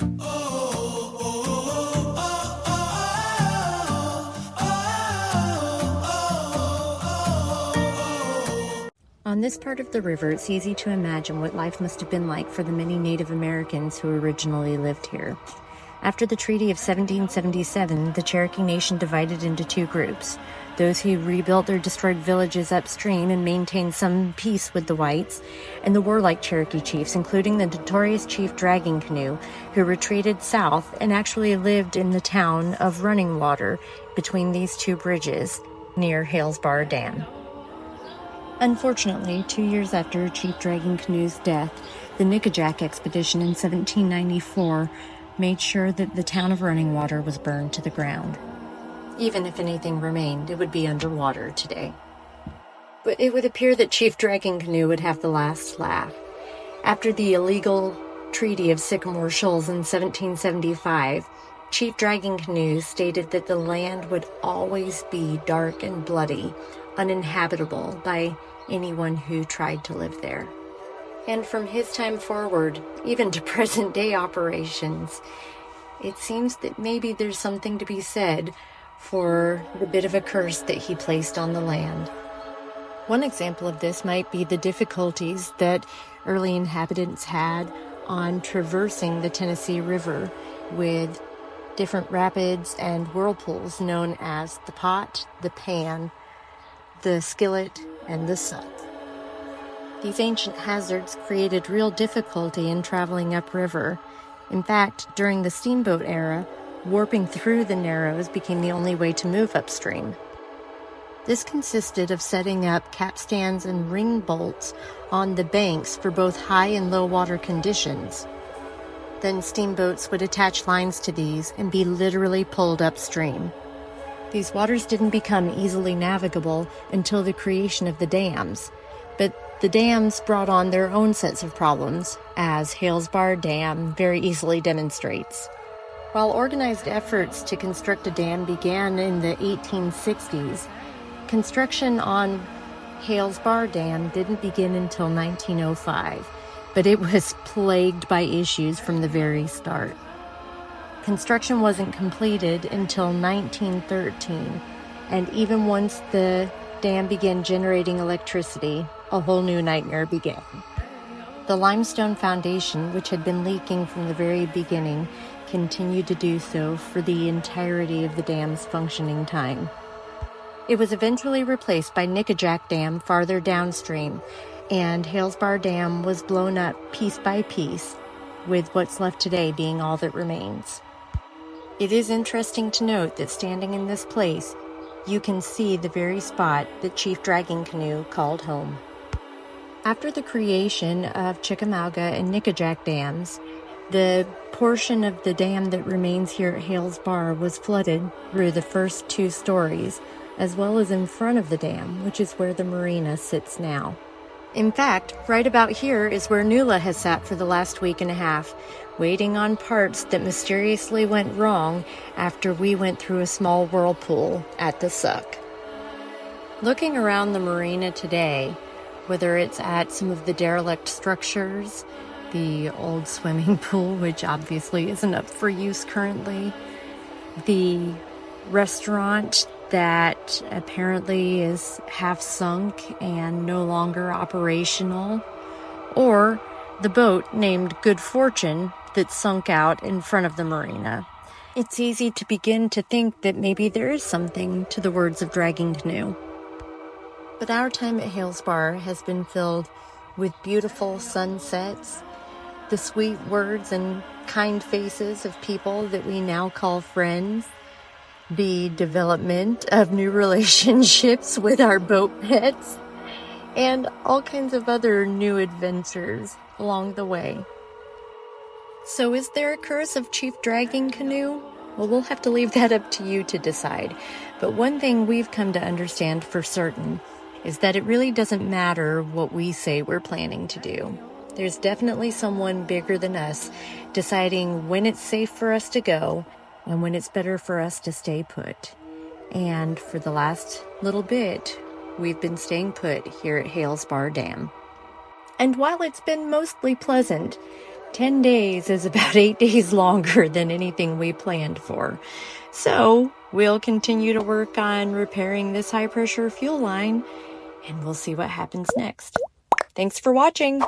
On this part of the river, it's easy to imagine what life must have been like for the many Native Americans who originally lived here. After the Treaty of 1777, the Cherokee Nation divided into two groups: those who rebuilt their destroyed villages upstream and maintained some peace with the whites, and the warlike Cherokee chiefs, including the notorious Chief Dragging Canoe, who retreated south and actually lived in the town of Running Water between these two bridges near Hales Bar Dam. Unfortunately, 2 years after Chief Dragging Canoe's death, the Nickajack expedition in 1794 made sure that the town of Running Water was burned to the ground. Even if anything remained, it would be underwater today. But it would appear that Chief Dragging Canoe would have the last laugh. After the illegal Treaty of Sycamore Shoals in 1775, Chief Dragging Canoe stated that the land would always be dark and bloody, uninhabitable by anyone who tried to live there. And from his time forward, even to present-day operations, it seems that maybe there's something to be said for the bit of a curse that he placed on the land. One example of this might be the difficulties that early inhabitants had on traversing the Tennessee River with different rapids and whirlpools known as the pot, the pan, the skillet, and the suck. These ancient hazards created real difficulty in traveling upriver. In fact, during the steamboat era, warping through the narrows became the only way to move upstream. This consisted of setting up capstans and ring bolts on the banks for both high and low water conditions. Then steamboats would attach lines to these and be literally pulled upstream. These waters didn't become easily navigable until the creation of the dams, but the dams brought on their own sets of problems, as Hales Bar Dam very easily demonstrates. While organized efforts to construct a dam began in the 1860s, construction on Hales Bar Dam didn't begin until 1905, but it was plagued by issues from the very start. Construction wasn't completed until 1913, and even once the dam began generating electricity, a whole new nightmare began. The limestone foundation, which had been leaking from the very beginning, continued to do so for the entirety of the dam's functioning time. It was eventually replaced by Nickajack Dam farther downstream, and Hales Bar Dam was blown up piece by piece, with what's left today being all that remains. It is interesting to note that standing in this place, you can see the very spot that Chief Dragging Canoe called home. After the creation of Chickamauga and Nickajack dams, the portion of the dam that remains here at Hales Bar was flooded through the first 2 stories, as well as in front of the dam, which is where the marina sits now. In fact, right about here is where Nuala has sat for the last week and a half, waiting on parts that mysteriously went wrong after we went through a small whirlpool at the suck. Looking around the marina today, whether it's at some of the derelict structures, the old swimming pool, which obviously isn't up for use currently, the restaurant that apparently is half sunk and no longer operational, or the boat named Good Fortune that sunk out in front of the marina. It's easy to begin to think that maybe there is something to the words of Dragging Canoe. But our time at Hales Bar has been filled with beautiful sunsets, the sweet words and kind faces of people that we now call friends, the development of new relationships with our boat pets, and all kinds of other new adventures along the way. So is there a curse of Chief Dragging Canoe? Well, we'll have to leave that up to you to decide. But one thing we've come to understand for certain is that it really doesn't matter what we say we're planning to do. There's definitely someone bigger than us deciding when it's safe for us to go and when it's better for us to stay put. And for the last little bit, we've been staying put here at Hales Bar Dam. And while it's been mostly pleasant, 10 days is about 8 days longer than anything we planned for. So we'll continue to work on repairing this high pressure fuel line, and we'll see what happens next. Thanks for watching.